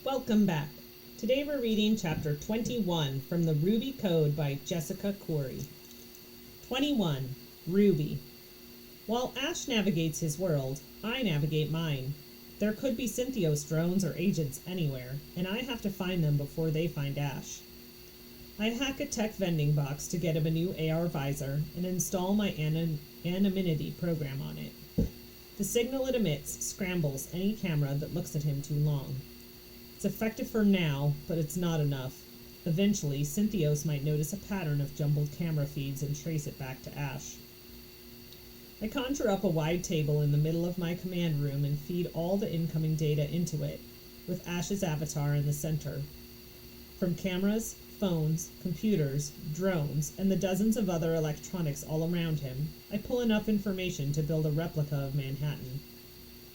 Welcome back. Today we're reading Chapter 21 from the Ruby Code by Jessica Khoury. 21. Ruby. While Ash navigates his world, I navigate mine. There could be Synthios drones or agents anywhere, and I have to find them before they find Ash. I hack a tech vending box to get him a new AR visor and install my anonymity program on it. The signal it emits scrambles any camera that looks at him too long. It's effective for now, but it's not enough. Eventually, Synthios might notice a pattern of jumbled camera feeds and trace it back to Ash. I conjure up a wide table in the middle of my command room and feed all the incoming data into it, with Ash's avatar in the center. From cameras, phones, computers, drones, and the dozens of other electronics all around him, I pull enough information to build a replica of Manhattan.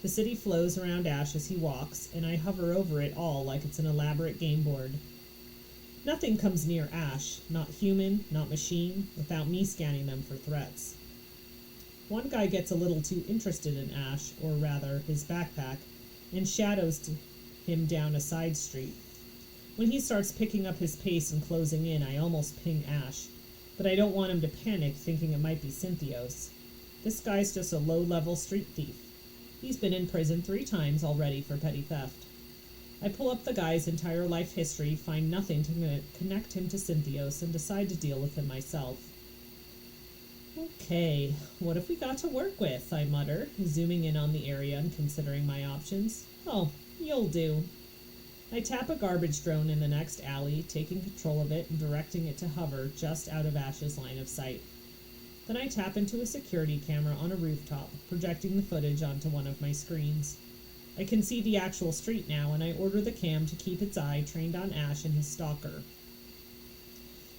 The city flows around Ash as he walks, and I hover over it all like it's an elaborate game board. Nothing comes near Ash, not human, not machine, without me scanning them for threats. One guy gets a little too interested in Ash, or rather, his backpack, and shadows him down a side street. When he starts picking up his pace and closing in, I almost ping Ash, but I don't want him to panic thinking it might be Synthios. This guy's just a low-level street thief. He's been in prison 3 times already for petty theft. I pull up the guy's entire life history, find nothing to connect him to Synthios, and decide to deal with him myself. Okay, what have we got to work with? I mutter, zooming in on the area and considering my options. Oh, you'll do. I tap a garbage drone in the next alley, taking control of it and directing it to hover just out of Ash's line of sight. Then I tap into a security camera on a rooftop, projecting the footage onto one of my screens. I can see the actual street now, and I order the cam to keep its eye trained on Ash and his stalker.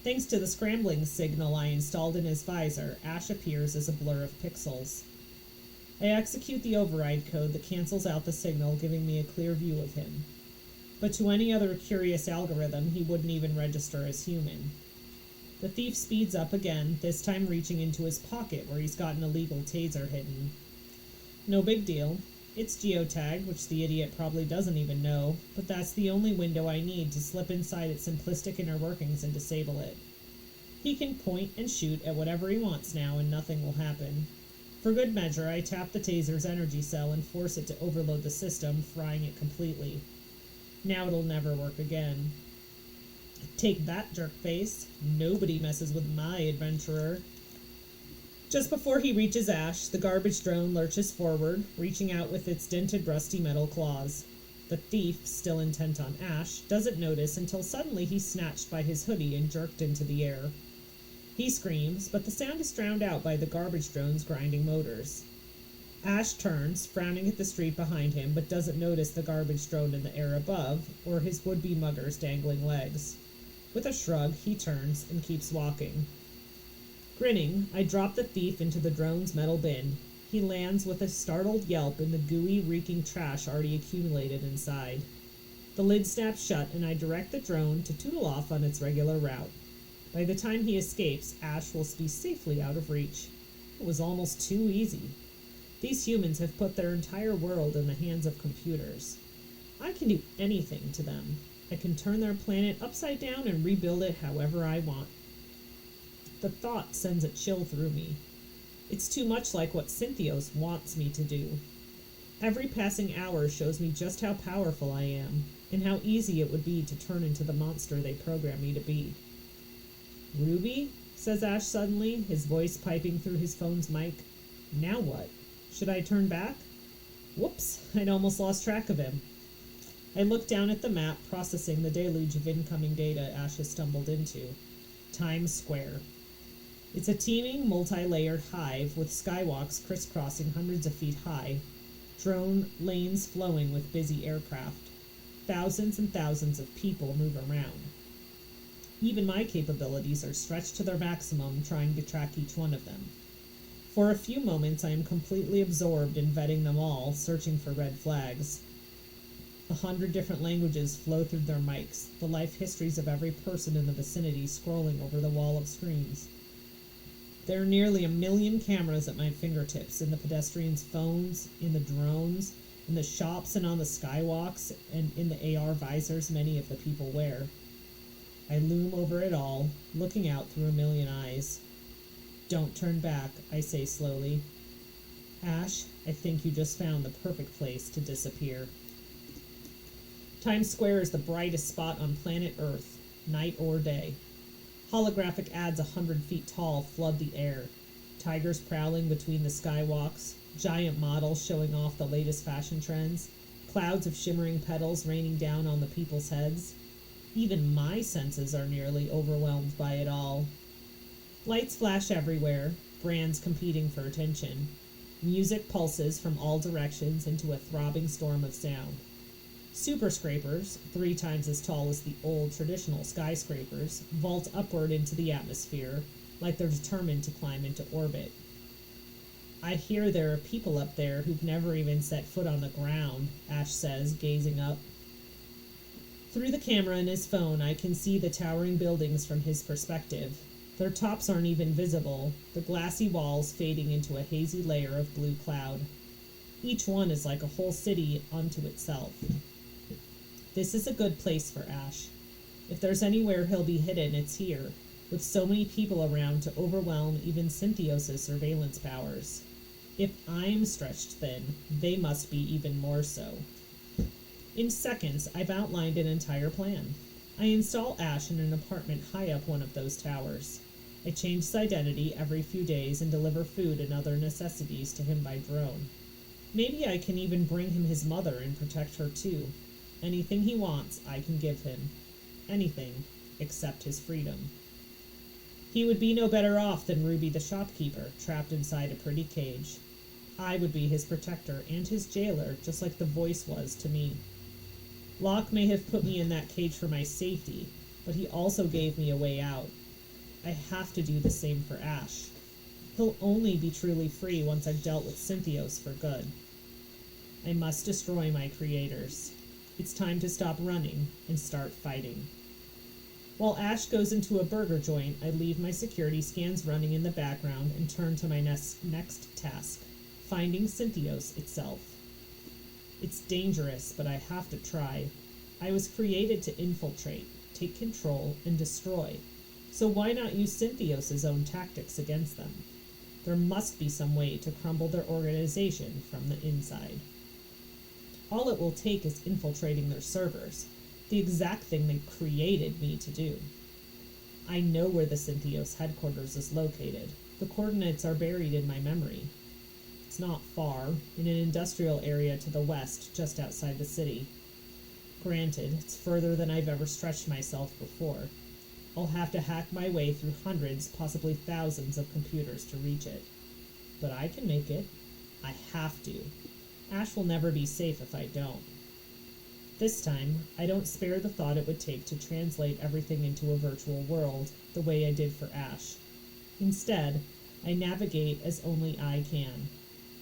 Thanks to the scrambling signal I installed in his visor, Ash appears as a blur of pixels. I execute the override code that cancels out the signal, giving me a clear view of him. But to any other curious algorithm, he wouldn't even register as human. The thief speeds up again, this time reaching into his pocket where he's got an illegal taser hidden. No big deal. It's geotag, which the idiot probably doesn't even know, but that's the only window I need to slip inside its simplistic inner workings and disable it. He can point and shoot at whatever he wants now and nothing will happen. For good measure, I tap the taser's energy cell and force it to overload the system, frying it completely. Now it'll never work again. Take that, jerkface. Nobody messes with my adventurer. Just before he reaches Ash, the garbage drone lurches forward, reaching out with its dented rusty metal claws. The thief, still intent on Ash, doesn't notice until suddenly he's snatched by his hoodie and jerked into the air. He screams, but the sound is drowned out by the garbage drone's grinding motors. Ash turns, frowning at the street behind him, but doesn't notice the garbage drone in the air above, or his would-be mugger's dangling legs. With a shrug, he turns and keeps walking. Grinning, I drop the thief into the drone's metal bin. He lands with a startled yelp in the gooey, reeking trash already accumulated inside. The lid snaps shut, and I direct the drone to tootle off on its regular route. By the time he escapes, Ash will be safely out of reach. It was almost too easy. These humans have put their entire world in the hands of computers. I can do anything to them. I can turn their planet upside down and rebuild it however I want. The thought sends a chill through me. It's too much like what Synthios wants me to do. Every passing hour shows me just how powerful I am, and how easy it would be to turn into the monster they program me to be. "Ruby?" says Ash suddenly, his voice piping through his phone's mic. "Now what? Should I turn back?" Whoops, I'd almost lost track of him. I look down at the map, processing the deluge of incoming data Ash has stumbled into. Times Square. It's a teeming, multi-layered hive with skywalks crisscrossing hundreds of feet high, drone lanes flowing with busy aircraft. Thousands and thousands of people move around. Even my capabilities are stretched to their maximum, trying to track each one of them. For a few moments, I am completely absorbed in vetting them all, searching for red flags. 100 different languages flow through their mics, the life histories of every person in the vicinity scrolling over the wall of screens. There are nearly 1 million cameras at my fingertips, in the pedestrians' phones, in the drones, in the shops and on the skywalks, and in the AR visors many of the people wear. I loom over it all, looking out through a million eyes. Don't turn back, I say slowly. Ash, I think you just found the perfect place to disappear. Times Square is the brightest spot on planet Earth, night or day. Holographic ads 100 feet tall flood the air. Tigers prowling between the skywalks, giant models showing off the latest fashion trends, clouds of shimmering petals raining down on the people's heads. Even my senses are nearly overwhelmed by it all. Lights flash everywhere, brands competing for attention. Music pulses from all directions into a throbbing storm of sound. Super scrapers, 3 times as tall as the old traditional skyscrapers, vault upward into the atmosphere, like they're determined to climb into orbit. I hear there are people up there who've never even set foot on the ground, Ash says, gazing up. Through the camera in his phone, I can see the towering buildings from his perspective. Their tops aren't even visible, the glassy walls fading into a hazy layer of blue cloud. Each one is like a whole city unto itself. This is a good place for Ash. If there's anywhere he'll be hidden, it's here, with so many people around to overwhelm even Cynthios' surveillance powers. If I'm stretched thin, they must be even more so. In seconds, I've outlined an entire plan. I install Ash in an apartment high up one of those towers. I change his identity every few days and deliver food and other necessities to him by drone. Maybe I can even bring him his mother and protect her too. Anything he wants, I can give him. Anything, except his freedom. He would be no better off than Ruby the shopkeeper, trapped inside a pretty cage. I would be his protector and his jailer, just like the voice was to me. Locke may have put me in that cage for my safety, but he also gave me a way out. I have to do the same for Ash. He'll only be truly free once I've dealt with Cynthios for good. I must destroy my creators. It's time to stop running and start fighting. While Ash goes into a burger joint, I leave my security scans running in the background and turn to my next task, finding Cynthios itself. It's dangerous, but I have to try. I was created to infiltrate, take control, and destroy. So why not use Cynthios' own tactics against them? There must be some way to crumble their organization from the inside. All it will take is infiltrating their servers, the exact thing they created me to do. I know where the Cynthios headquarters is located. The coordinates are buried in my memory. It's not far, in an industrial area to the west, just outside the city. Granted, it's further than I've ever stretched myself before. I'll have to hack my way through hundreds, possibly thousands of computers to reach it. But I can make it. I have to. Ash will never be safe if I don't. This time, I don't spare the thought it would take to translate everything into a virtual world, the way I did for Ash. Instead, I navigate as only I can.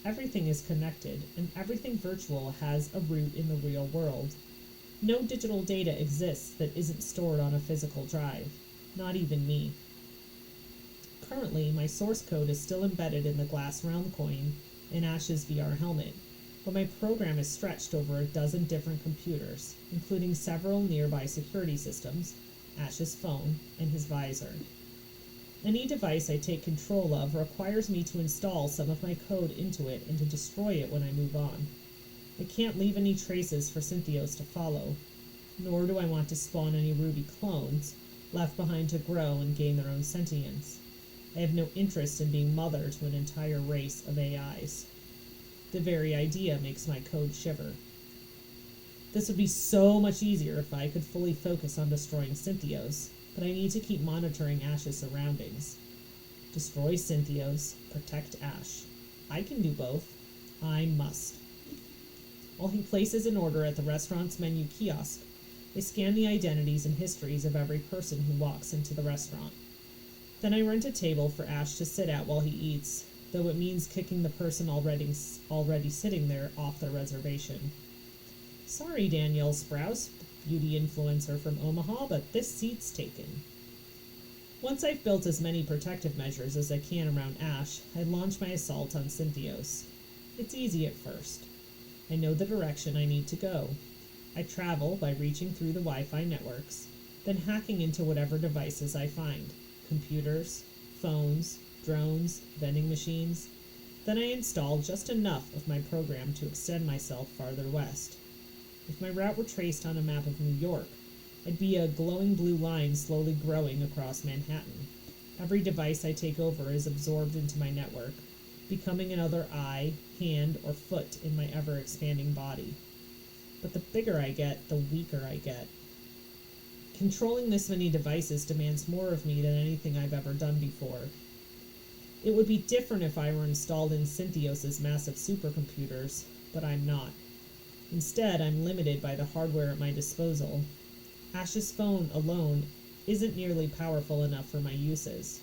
Everything is connected, and everything virtual has a root in the real world. No digital data exists that isn't stored on a physical drive, not even me. Currently, my source code is still embedded in the glass round coin in Ash's VR helmet, but my program is stretched over a dozen different computers, including several nearby security systems, Ash's phone, and his visor. Any device I take control of requires me to install some of my code into it and to destroy it when I move on. I can't leave any traces for Cynthios to follow, nor do I want to spawn any Ruby clones left behind to grow and gain their own sentience. I have no interest in being mother to an entire race of AIs. The very idea makes my code shiver. This would be so much easier if I could fully focus on destroying Cynthios, but I need to keep monitoring Ash's surroundings. Destroy Cynthios, protect Ash. I can do both. I must. While he places an order at the restaurant's menu kiosk, I scan the identities and histories of every person who walks into the restaurant. Then I rent a table for Ash to sit at while he eats, though it means kicking the person already sitting there off their reservation. Sorry, Danielle Sprouse, beauty influencer from Omaha, but this seat's taken. Once I've built as many protective measures as I can around Ash, I launch my assault on Cynthios. It's easy at first. I know the direction I need to go. I travel by reaching through the Wi-Fi networks, then hacking into whatever devices I find. Computers, phones, drones, vending machines. Then I install just enough of my program to extend myself farther west. If my route were traced on a map of New York, I'd be a glowing blue line slowly growing across Manhattan. Every device I take over is absorbed into my network, becoming another eye, hand, or foot in my ever-expanding body. But the bigger I get, the weaker I get. Controlling this many devices demands more of me than anything I've ever done before. It would be different if I were installed in Synthios' massive supercomputers, but I'm not. Instead, I'm limited by the hardware at my disposal. Ash's phone alone isn't nearly powerful enough for my uses.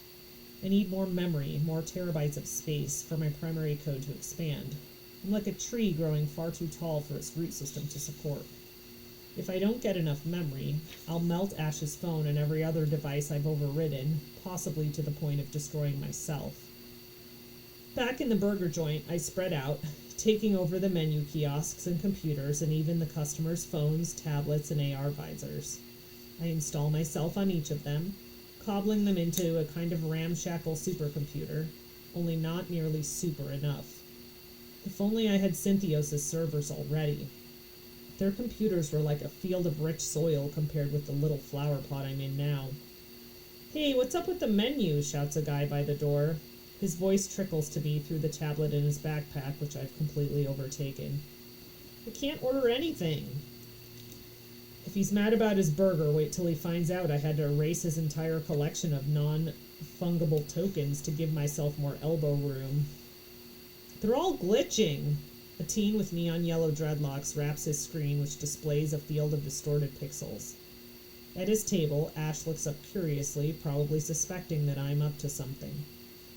I need more memory, more terabytes of space for my primary code to expand. I'm like a tree growing far too tall for its root system to support. If I don't get enough memory, I'll melt Ash's phone and every other device I've overridden, possibly to the point of destroying myself. Back in the burger joint, I spread out, taking over the menu kiosks and computers and even the customers' phones, tablets, and AR visors. I install myself on each of them, cobbling them into a kind of ramshackle supercomputer, only not nearly super enough. If only I had Synthios' servers already. Their computers were like a field of rich soil compared with the little flower pot I'm in now. "Hey, what's up with the menu?" shouts a guy by the door. His voice trickles to me through the tablet in his backpack, which I've completely overtaken. "I can't order anything." If he's mad about his burger, wait till he finds out I had to erase his entire collection of non-fungible tokens to give myself more elbow room. "They're all glitching." A teen with neon yellow dreadlocks wraps his screen, which displays a field of distorted pixels. At his table, Ash looks up curiously, probably suspecting that I'm up to something.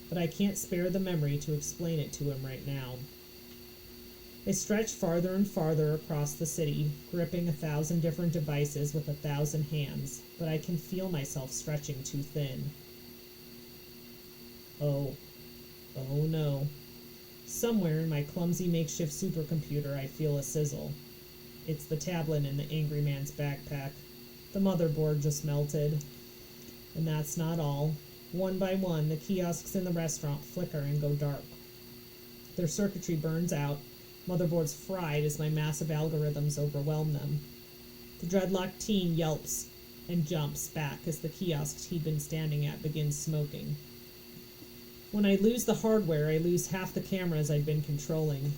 But I can't spare the memory to explain it to him right now. I stretch farther and farther across the city, gripping 1,000 different devices with 1,000 hands, but I can feel myself stretching too thin. Oh no. Somewhere in my clumsy makeshift supercomputer I feel a sizzle. It's the tablet in the angry man's backpack. The motherboard just melted. And that's not all. One by one, the kiosks in the restaurant flicker and go dark. Their circuitry burns out, motherboards fried as my massive algorithms overwhelm them. The dreadlocked teen yelps and jumps back as the kiosk he'd been standing at begins smoking. When I lose the hardware, I lose half the cameras I'd been controlling.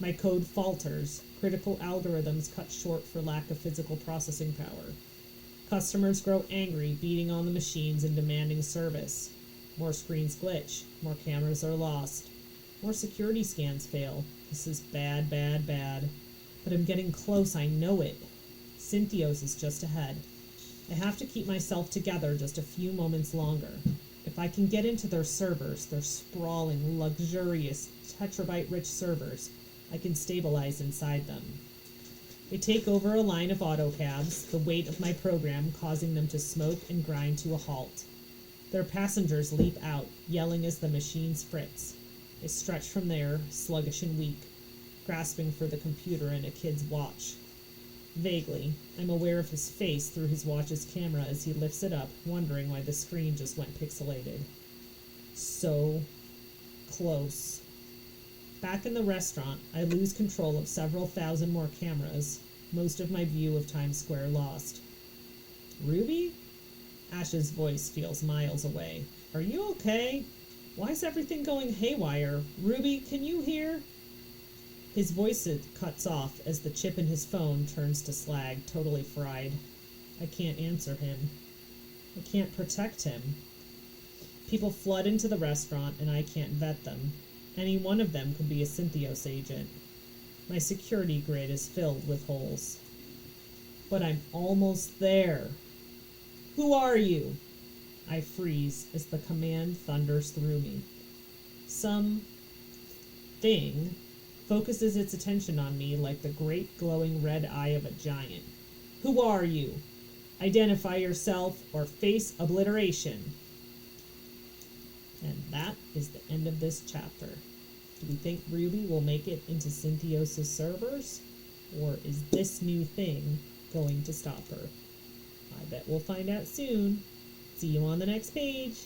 My code falters, critical algorithms cut short for lack of physical processing power. Customers grow angry, beating on the machines and demanding service. More screens glitch, more cameras are lost. More security scans fail. This is bad. But I'm getting close, I know it. Synthios is just ahead. I have to keep myself together just a few moments longer. If I can get into their servers, their sprawling, luxurious, terabyte-rich servers, I can stabilize inside them. They take over a line of autocabs, the weight of my program causing them to smoke and grind to a halt. Their passengers leap out, yelling as the machines fritz. I stretch from there, sluggish and weak, grasping for the computer and a kid's watch. Vaguely, I'm aware of his face through his watch's camera as he lifts it up, wondering why the screen just went pixelated. So close. Back in the restaurant, I lose control of several thousand more cameras, most of my view of Times Square lost. "Ruby?" Ash's voice feels miles away. "Are you okay? Why's everything going haywire? Ruby, can you hear?" His voice cuts off as the chip in his phone turns to slag, totally fried. I can't answer him. I can't protect him. People flood into the restaurant and I can't vet them. Any one of them could be a Synthios agent. My security grid is filled with holes. But I'm almost there. "Who are you?" I freeze as the command thunders through me. Some thing focuses its attention on me like the great glowing red eye of a giant. "Who are you? Identify yourself or face obliteration." And that is the end of this chapter. Do we think Ruby will make it into Syntheos' servers? Or is this new thing going to stop her? I bet we'll find out soon. See you on the next page.